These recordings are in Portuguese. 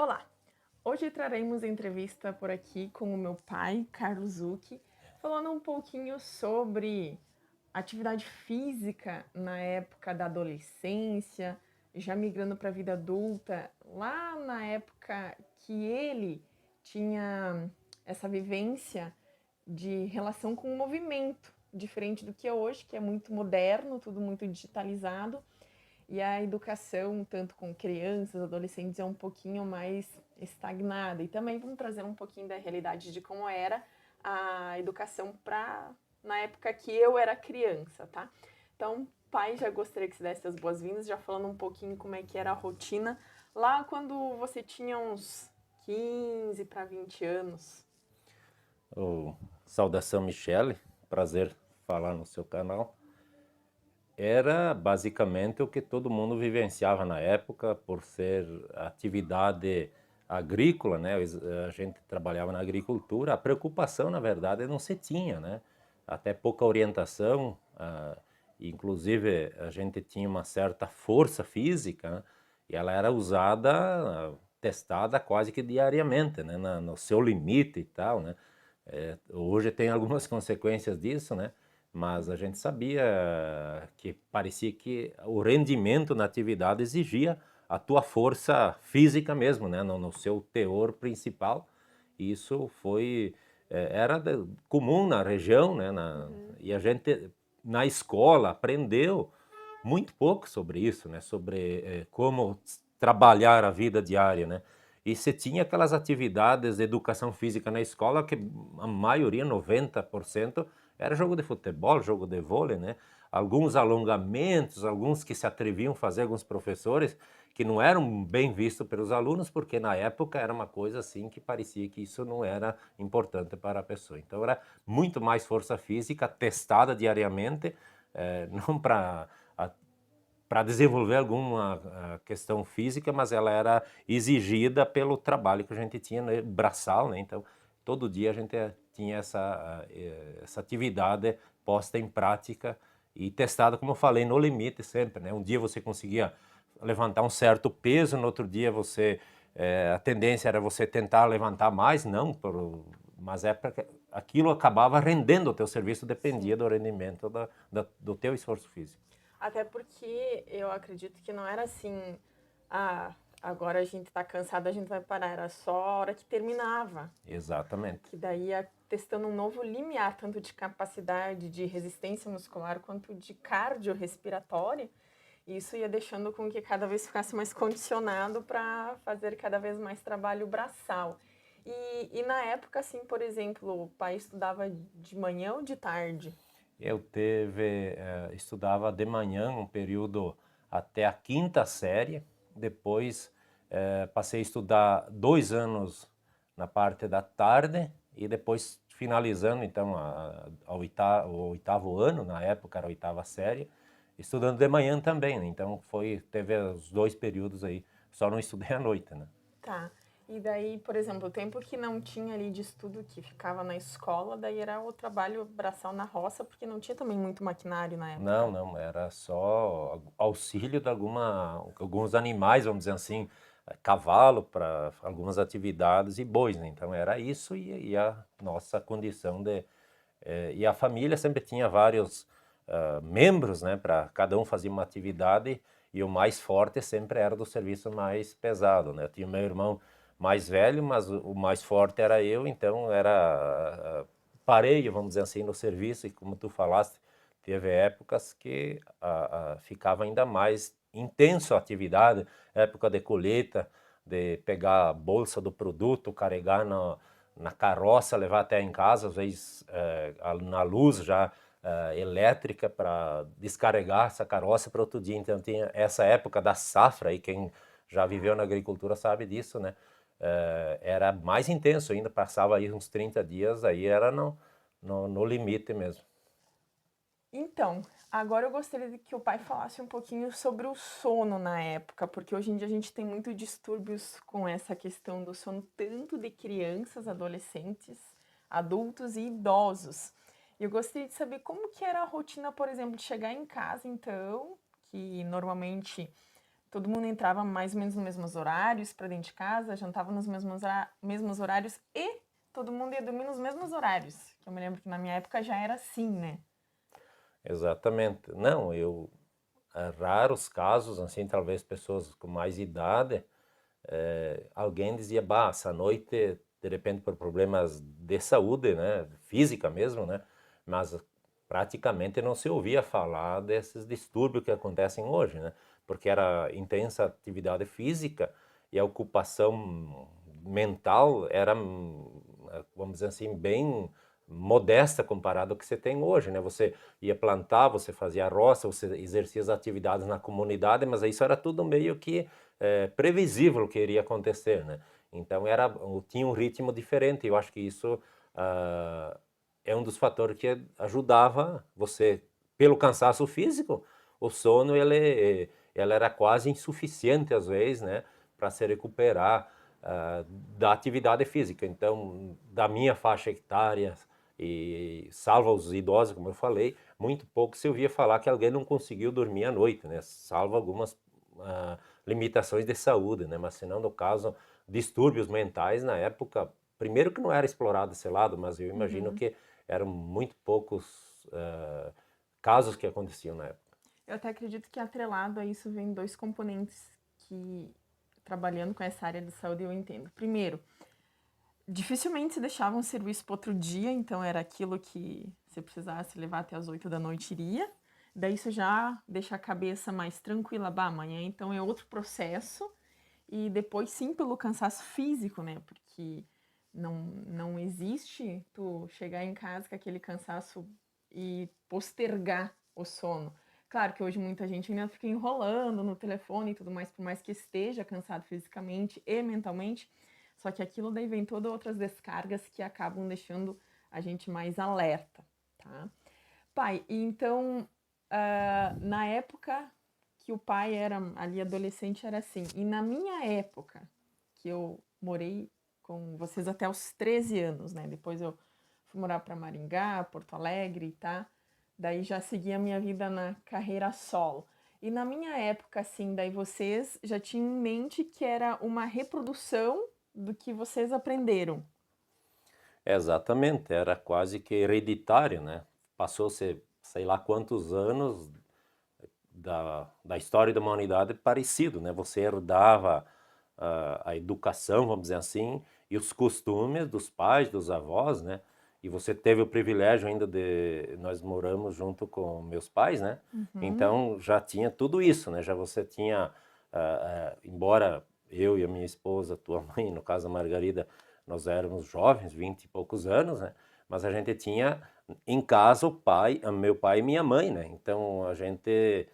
Olá! Hoje traremos entrevista por aqui com o meu pai, Carlos Zucchi, falando um pouquinho sobre atividade física na época da adolescência, já migrando para a vida adulta, lá na época que ele tinha essa vivência de relação com o movimento, diferente do que é hoje, que é muito moderno, tudo muito digitalizado. E a educação, tanto com crianças, adolescentes, é um pouquinho mais estagnada. E também vamos trazer um pouquinho da realidade de como era a educação para na época que eu era criança, tá? Então, pai, já gostaria que você desse as boas-vindas, já falando um pouquinho como é que era a rotina lá quando você tinha uns 15 para 20 anos. Saudação, Michele, prazer falar no seu canal. Era basicamente o que todo mundo vivenciava na época, por ser atividade agrícola, né? A gente trabalhava na agricultura, a preocupação, na verdade, não se tinha, né? Até pouca orientação, inclusive a gente tinha uma certa força física, né? E ela era usada, testada quase que diariamente, né? No seu limite e tal, né? Hoje tem algumas consequências disso, né? Mas a gente sabia que parecia que o rendimento na atividade exigia a tua força física mesmo, né? No seu teor principal. E isso foi era comum na região, né? Uhum. E a gente na escola aprendeu muito pouco sobre isso, né? Sobre como trabalhar a vida diária, né? E você tinha aquelas atividades de educação física na escola que a maioria, 90%, era jogo de futebol, jogo de vôlei, né? Alguns alongamentos, alguns que se atreviam a fazer, alguns professores, que não eram bem vistos pelos alunos, porque na época era uma coisa assim que parecia que isso não era importante para a pessoa. Então era muito mais força física, testada diariamente, não para desenvolver alguma questão física, mas ela era exigida pelo trabalho que a gente tinha, né, braçal, né? Então, todo dia a gente tinha essa atividade posta em prática e testada, como eu falei, no limite sempre, né? Um dia você conseguia levantar um certo peso, no outro dia a tendência era você tentar levantar mais, não, mas porque aquilo acabava rendendo o teu serviço, dependia Sim. do rendimento do teu esforço físico. Até porque eu acredito que não era assim, ah, agora a gente tá cansado, a gente vai parar. Era só a hora que terminava. Exatamente. Que daí ia testando um novo limiar, tanto de capacidade de resistência muscular quanto de cardiorrespiratória. E isso ia deixando com que cada vez ficasse mais condicionado para fazer cada vez mais trabalho braçal. E na época, assim, por exemplo, o pai estudava de manhã ou de tarde? Estudava de manhã um período até a quinta série, depois passei a estudar 2 anos na parte da tarde e depois finalizando então o oitavo ano, na época era a oitava série, estudando de manhã também, né? Então teve os dois períodos aí, só não estudei à noite, né? Tá. E daí, por exemplo, o tempo que não tinha ali de estudo, que ficava na escola, daí era o trabalho braçal na roça, porque não tinha também muito maquinário na Não, época. não, era só auxílio de alguns animais, vamos dizer assim, cavalo para algumas atividades e bois, né? Então era isso e a nossa condição e a família sempre tinha vários membros, né? Para cada um fazia uma atividade e o mais forte sempre era do serviço mais pesado, né? Eu tinha meu irmão mais velho, mas o mais forte era eu, então era pareio, vamos dizer assim, no serviço e como tu falaste, teve épocas que ficava ainda mais intenso a atividade, época de colheita, de pegar a bolsa do produto, carregar na carroça, levar até em casa, às vezes na luz já elétrica para descarregar essa carroça para outro dia. Então tinha essa época da safra aí, quem já viveu na agricultura sabe disso, né? Era mais intenso ainda, passava aí uns 30 dias, aí era no limite mesmo. Então, agora eu gostaria de que o pai falasse um pouquinho sobre o sono na época, porque hoje em dia a gente tem muito distúrbios com essa questão do sono, tanto de crianças, adolescentes, adultos e idosos. E eu gostaria de saber como que era a rotina, por exemplo, de chegar em casa, então, que normalmente todo mundo entrava mais ou menos nos mesmos horários para dentro de casa, jantava nos mesmos horários e todo mundo ia dormir nos mesmos horários. Que eu me lembro que na minha época já era assim, né? Exatamente. Não, raros casos, assim, talvez pessoas com mais idade, alguém dizia, bah, essa noite, de repente por problemas de saúde, né, física mesmo, né, mas praticamente não se ouvia falar desses distúrbios que acontecem hoje, né, porque era intensa atividade física e a ocupação mental era, vamos dizer assim, bem modesta comparado ao que você tem hoje, né? Você ia plantar, você fazia roça, você exercia as atividades na comunidade, mas isso era tudo meio que previsível o que iria acontecer, né? Então tinha um ritmo diferente. Eu acho que isso é um dos fatores que ajudava você, pelo cansaço físico, o sono ele era quase insuficiente às vezes, né, para se recuperar da atividade física. Então, da minha faixa etária, e salvo os idosos, como eu falei, muito pouco se ouvia falar que alguém não conseguiu dormir à noite, né? Salvo algumas limitações de saúde, né? Mas se não, no caso, distúrbios mentais na época, primeiro que não era explorado esse lado, mas eu imagino Uhum. que eram muito poucos casos que aconteciam na época. Eu até acredito que atrelado a isso vem dois componentes que, trabalhando com essa área de saúde, eu entendo. Primeiro, dificilmente se deixava um serviço para outro dia, então era aquilo que se precisasse levar até as 8 da noite iria. Daí isso já deixa a cabeça mais tranquila, bah, amanhã então é outro processo. E depois sim pelo cansaço físico, né? Porque não existe tu chegar em casa com aquele cansaço e postergar o sono. Claro que hoje muita gente ainda fica enrolando no telefone e tudo mais, por mais que esteja cansado fisicamente e mentalmente, só que aquilo daí vem todas outras descargas que acabam deixando a gente mais alerta, tá? Pai, então, na época que o pai era ali adolescente, era assim. E na minha época, que eu morei com vocês até os 13 anos, né? Depois eu fui morar para Maringá, Porto Alegre, tá? Daí já segui a minha vida na carreira solo. E na minha época, assim, daí vocês já tinham em mente que era uma reprodução do que vocês aprenderam. Exatamente, era quase que hereditário, né? Passou-se sei lá quantos anos da história da humanidade parecido, né? Você herdava a educação, vamos dizer assim, e os costumes dos pais, dos avós, né? E você teve o privilégio ainda nós moramos junto com meus pais, né? Uhum. Então já tinha tudo isso, né? Já você tinha, embora eu e a minha esposa, tua mãe, no caso a Margarida, nós éramos jovens, 20 e poucos anos, né? Mas a gente tinha em casa o pai, meu pai e minha mãe, né? Então a gente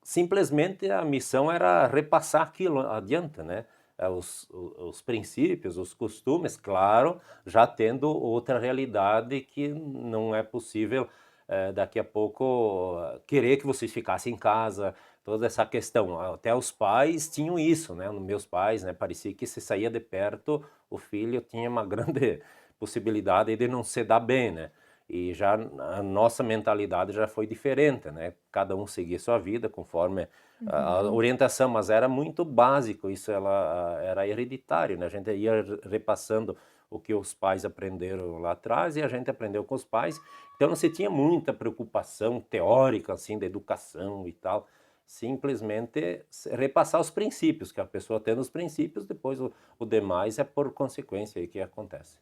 simplesmente a missão era repassar aquilo adiante, né? Os princípios, os costumes, claro, já tendo outra realidade que não é possível daqui a pouco querer que vocês ficassem em casa, toda essa questão. Até os pais tinham isso, né? Nos meus pais, né? Parecia que se saía de perto, o filho tinha uma grande possibilidade de não se dar bem, né? E já a nossa mentalidade já foi diferente, né? Cada um seguia sua vida conforme a Uhum. orientação, mas era muito básico, isso era hereditário, né? A gente ia repassando o que os pais aprenderam lá atrás e a gente aprendeu com os pais. Então não se tinha muita preocupação teórica assim da educação e tal. Simplesmente repassar os princípios, que a pessoa tendo os princípios, depois o demais é por consequência aí que acontece.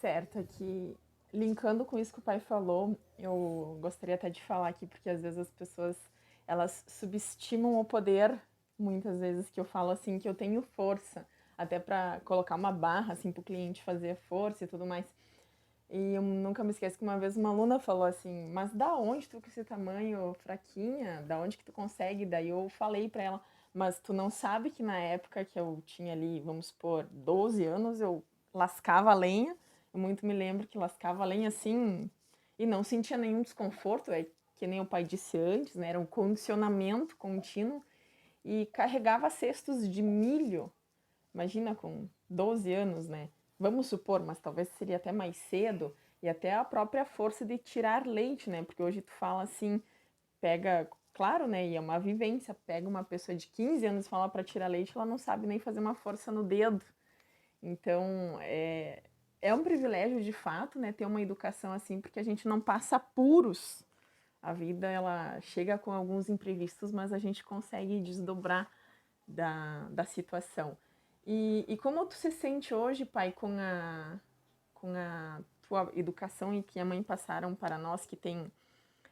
Certo, aqui linkando com isso que o pai falou, eu gostaria até de falar aqui, porque às vezes as pessoas elas subestimam o poder, muitas vezes que eu falo assim, que eu tenho força, até para colocar uma barra assim para o cliente fazer força e tudo mais. E eu nunca me esqueço que uma vez uma aluna falou assim: "Mas da onde tu com esse tamanho fraquinha? Da onde que tu consegue?" Daí eu falei para ela: "Mas tu não sabe que na época que eu tinha ali, vamos supor, 12 anos, eu lascava a lenha. Eu muito me lembro que lascava a lenha assim e não sentia nenhum desconforto, é que nem o pai disse antes, né? Era um condicionamento contínuo e carregava cestos de milho. Imagina com 12 anos, né? Vamos supor, mas talvez seria até mais cedo e até a própria força de tirar leite, né? Porque hoje tu fala assim, pega claro, né, e é uma vivência, pega uma pessoa de 15 anos e fala para tirar leite, ela não sabe nem fazer uma força no dedo. Então, é um privilégio de fato, né, ter uma educação assim, porque a gente não passa apuros. A vida, ela chega com alguns imprevistos, mas a gente consegue desdobrar da situação. E como tu se sente hoje, pai, com a tua educação e que a mãe passaram para nós, que tem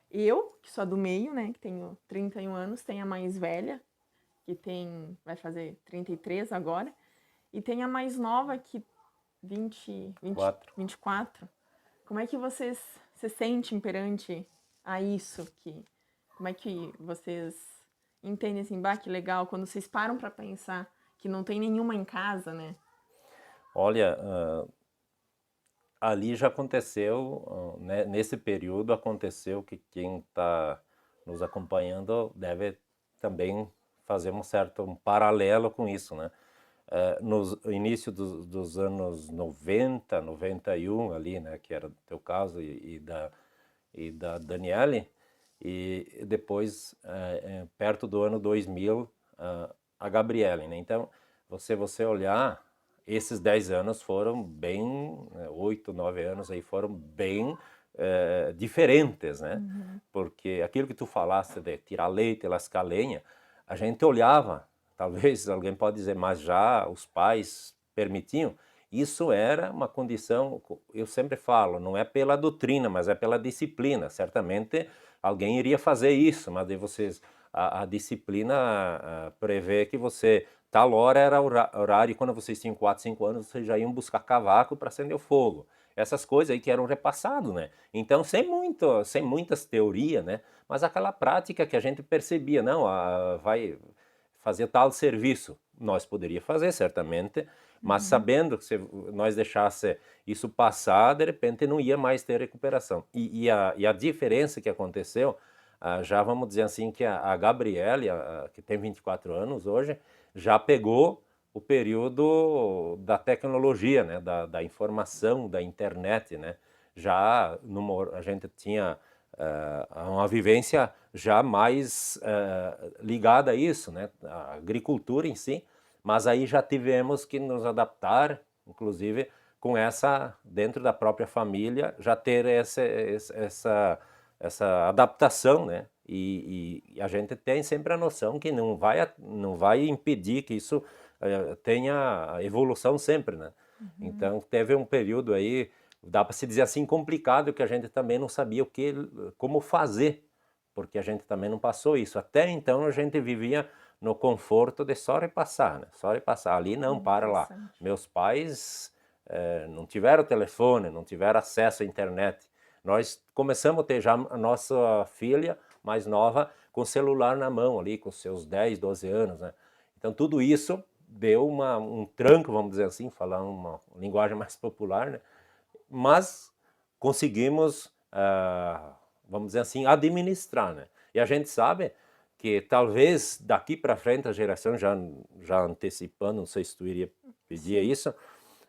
eu, que sou a do meio, né, que tenho 31 anos, tem a mais velha, que vai fazer 33 agora, e tem a mais nova, que 24. Como é que vocês se sentem perante a isso? Como é que vocês entendem assim, bah, que legal, quando vocês param para pensar que não tem nenhuma em casa, né? Olha, ali já aconteceu, né, nesse período aconteceu que quem está nos acompanhando deve também fazer um paralelo com isso, né? No início dos anos 90, 91 ali, né, que era o teu caso e da Daniele, e depois, perto do ano 2000, a Gabriele, né? Então, você olhar, esses 10 anos foram bem, 8, 9 anos aí foram bem diferentes, né? Porque aquilo que tu falaste de tirar leite, lascar lenha, a gente olhava, talvez alguém pode dizer, mas já os pais permitiam, isso era uma condição, eu sempre falo, não é pela doutrina, mas é pela disciplina. Certamente alguém iria fazer isso, mas de vocês, a disciplina prevê que você, tal hora era horário, e quando vocês tinham 4, 5 anos, vocês já iam buscar cavaco para acender o fogo. Essas coisas aí que eram repassadas, né? Então, sem muitas teorias, né? Mas aquela prática que a gente percebia, não, vai fazer tal serviço. Nós poderia fazer, certamente, mas sabendo que se nós deixasse isso passar, de repente não ia mais ter recuperação. E a diferença que aconteceu, já vamos dizer assim, que a Gabriele, que tem 24 anos hoje, já pegou o período da tecnologia, né, da informação, da internet, né? Já a gente tinha uma vivência já mais ligada a isso, né? A agricultura em si, mas aí já tivemos que nos adaptar, inclusive com dentro da própria família, já ter essa adaptação, né? E a gente tem sempre a noção que não vai impedir que isso tenha evolução sempre, né? Então teve um período aí, dá para se dizer assim, complicado, que a gente também não sabia como fazer, porque a gente também não passou isso. Até então a gente vivia no conforto de só repassar, né? Só repassar. Ali não, para lá. Interessante. Meus pais não tiveram telefone, não tiveram acesso à internet. Nós começamos a ter já a nossa filha mais nova com o celular na mão ali, com seus 10, 12 anos, né? Então tudo isso deu um tranco, vamos dizer assim, falar uma linguagem mais popular, né? Mas conseguimos, vamos dizer assim, administrar, né? E a gente sabe que talvez daqui para frente a geração, já antecipando, não sei se tu iria pedir isso,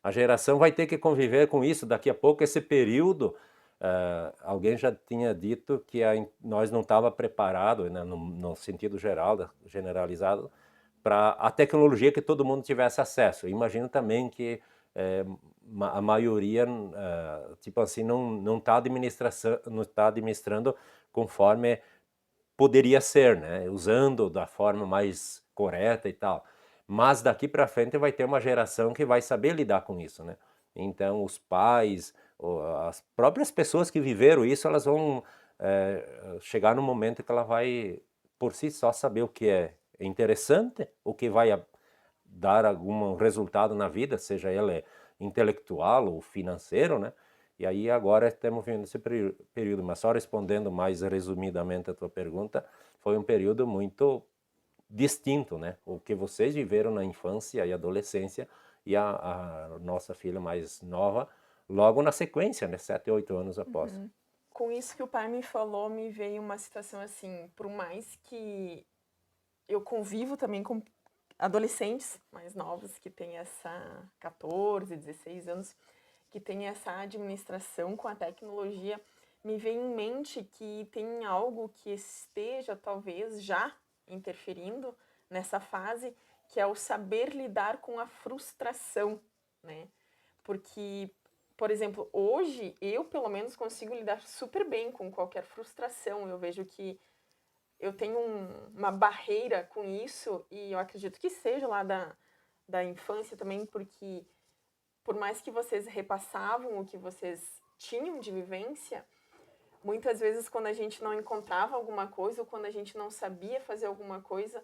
a geração vai ter que conviver com isso. Daqui a pouco, esse período, alguém já tinha dito que nós não estava preparado, né, no sentido geral, generalizado, para a tecnologia que todo mundo tivesse acesso. Imagino também que a maioria, tipo assim, não está administrando conforme poderia ser, né? Usando da forma mais correta e tal. Mas daqui para frente vai ter uma geração que vai saber lidar com isso, né? Então os pais, as próprias pessoas que viveram isso, elas vão chegar no momento que ela vai por si só saber o que é interessante, o que vai dar algum resultado na vida, seja ele intelectual ou financeiro, né? E aí agora estamos vendo esse período, mas só respondendo mais resumidamente a tua pergunta, foi um período muito distinto, né? O que vocês viveram na infância e adolescência e a nossa filha mais nova, logo na sequência, né? 7, 8 anos após. Com isso que o pai me falou, me veio uma situação assim, por mais que eu convivo também com adolescentes mais novos que têm essa 14, 16 anos, que têm essa administração com a tecnologia, me vem em mente que tem algo que esteja talvez já interferindo nessa fase, que é o saber lidar com a frustração, né? Porque, por exemplo, hoje eu pelo menos consigo lidar super bem com qualquer frustração. Eu vejo que eu tenho uma barreira com isso e eu acredito que seja lá da infância também, porque por mais que vocês repassavam o que vocês tinham de vivência, muitas vezes quando a gente não encontrava alguma coisa ou quando a gente não sabia fazer alguma coisa,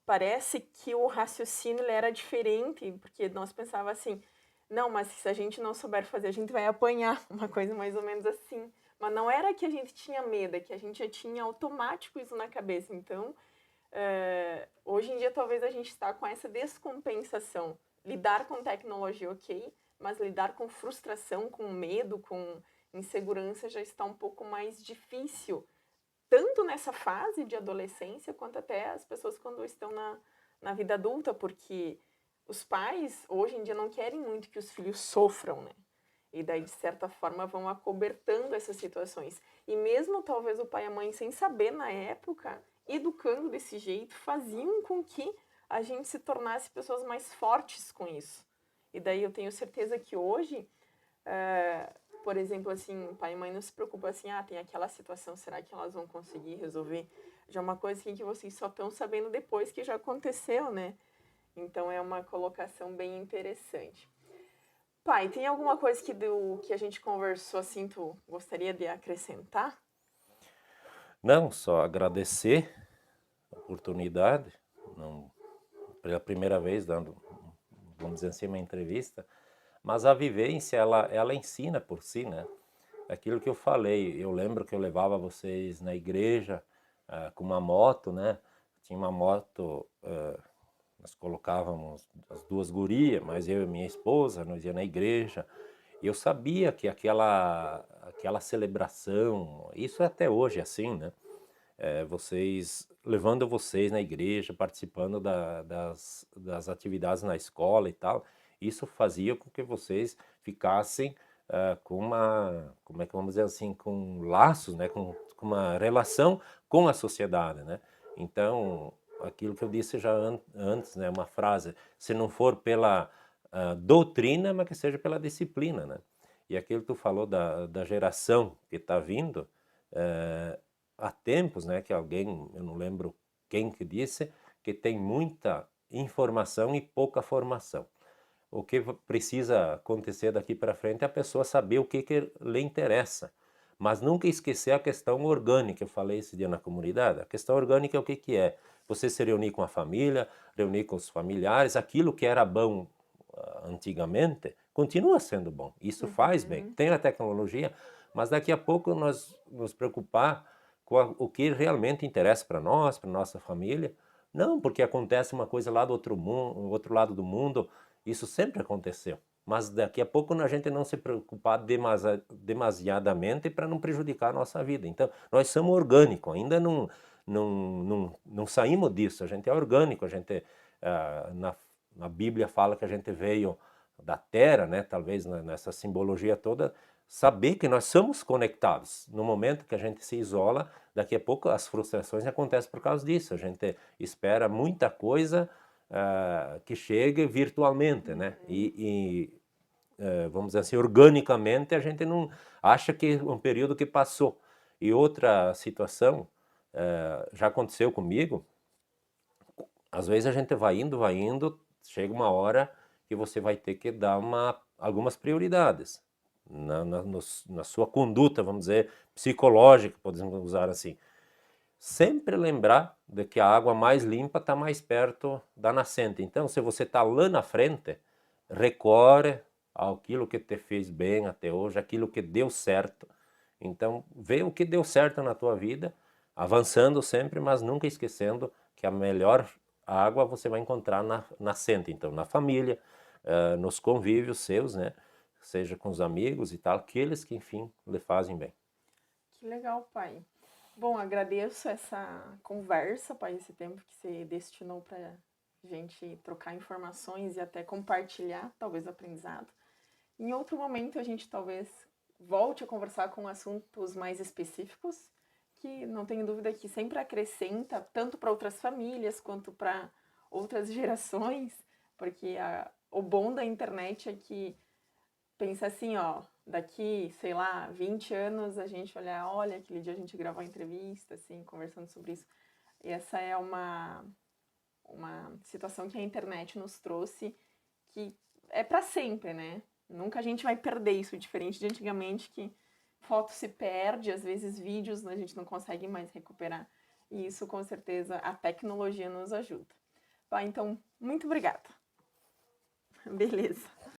parece que o raciocínio ele era diferente, porque nós pensava assim, não, mas se a gente não souber fazer, a gente vai apanhar, uma coisa mais ou menos assim. Mas não era que a gente tinha medo, é que a gente já tinha automático isso na cabeça. Então, hoje em dia talvez a gente está com essa descompensação. Lidar com tecnologia, ok, mas lidar com frustração, com medo, com insegurança já está um pouco mais difícil, tanto nessa fase de adolescência, quanto até as pessoas quando estão na vida adulta, porque os pais, hoje em dia, não querem muito que os filhos sofram, né? E daí, de certa forma, vão acobertando essas situações. E mesmo, talvez, o pai e a mãe, sem saber na época, educando desse jeito, faziam com que a gente se tornasse pessoas mais fortes com isso. E daí eu tenho certeza que hoje, por exemplo, assim, pai e mãe não se preocupam assim, tem aquela situação, será que elas vão conseguir resolver? Já é uma coisa assim, que vocês só estão sabendo depois que já aconteceu, né? Então é uma colocação bem interessante. Pai, tem alguma coisa que a gente conversou assim, tu gostaria de acrescentar? Não, só agradecer a oportunidade, não, pela primeira vez dando, vamos dizer assim, uma entrevista, mas a vivência, ela ensina por si, né? Aquilo que eu falei, eu lembro que eu levava vocês na igreja com uma moto, né? Tinha uma moto, nós colocávamos as duas gurias, mas eu e minha esposa, nós ia na igreja. E eu sabia que aquela celebração, isso é até hoje assim, né? Vocês, levando vocês na igreja, participando das atividades na escola e tal, isso fazia com que vocês ficassem com uma, como é que vamos dizer assim, com laços, né, com uma relação com a sociedade, né? Então, aquilo que eu disse já antes, né, uma frase, se não for pela doutrina, mas que seja pela disciplina, né? E aquilo que tu falou da geração que está vindo, há tempos, né, que alguém, eu não lembro quem que disse, que tem muita informação e pouca formação. O que precisa acontecer daqui para frente é a pessoa saber o que lhe interessa, mas nunca esquecer a questão orgânica. Eu falei esse dia na comunidade. A questão orgânica é o que é? Você se reunir com a família, reunir com os familiares, aquilo que era bom antigamente, continua sendo bom. Isso faz bem. Tem a tecnologia, mas daqui a pouco nós nos preocupar com o que realmente interessa para nós, para nossa família. Não porque acontece uma coisa lá do outro lado do mundo, isso sempre aconteceu. Mas daqui a pouco a gente não se preocupar demasiadamente para não prejudicar a nossa vida. Então, nós somos orgânicos, ainda não saímos disso. A gente é orgânico, a gente, na Bíblia fala que a gente veio da terra, né? Talvez nessa simbologia toda, saber que nós somos conectados. No momento que a gente se isola, daqui a pouco as frustrações acontecem por causa disso. A gente espera muita coisa que chegue virtualmente, né? Vamos dizer assim, organicamente a gente não acha que é um período que passou. E outra situação, já aconteceu comigo, às vezes a gente vai indo, chega uma hora que você vai ter que dar algumas prioridades na sua conduta, vamos dizer, psicológica, podemos usar assim. Sempre lembrar de que a água mais limpa está mais perto da nascente. Então, se você está lá na frente, recorre àquilo que te fez bem até hoje, aquilo que deu certo. Então, vê o que deu certo na tua vida, avançando sempre, mas nunca esquecendo que a melhor água você vai encontrar na nascente. Então, na família, nos convívios seus, né? Seja com os amigos e tal, aqueles que, enfim, lhe fazem bem. Que legal, pai. Bom, agradeço essa conversa, pai, esse tempo que você destinou para gente trocar informações e até compartilhar, talvez, aprendizado. Em outro momento, a gente talvez volte a conversar com assuntos mais específicos, que não tenho dúvida que sempre acrescenta, tanto para outras famílias quanto para outras gerações, porque o bom da internet é que pensa assim, ó, daqui, sei lá, 20 anos a gente olhar, olha, aquele dia a gente gravou a entrevista, assim, conversando sobre isso. E essa é uma situação que a internet nos trouxe que é para sempre, né? Nunca a gente vai perder isso, diferente de antigamente que foto se perde, às vezes vídeos a gente não consegue mais recuperar. E isso, com certeza, a tecnologia nos ajuda. Tá, então, muito obrigada. Beleza.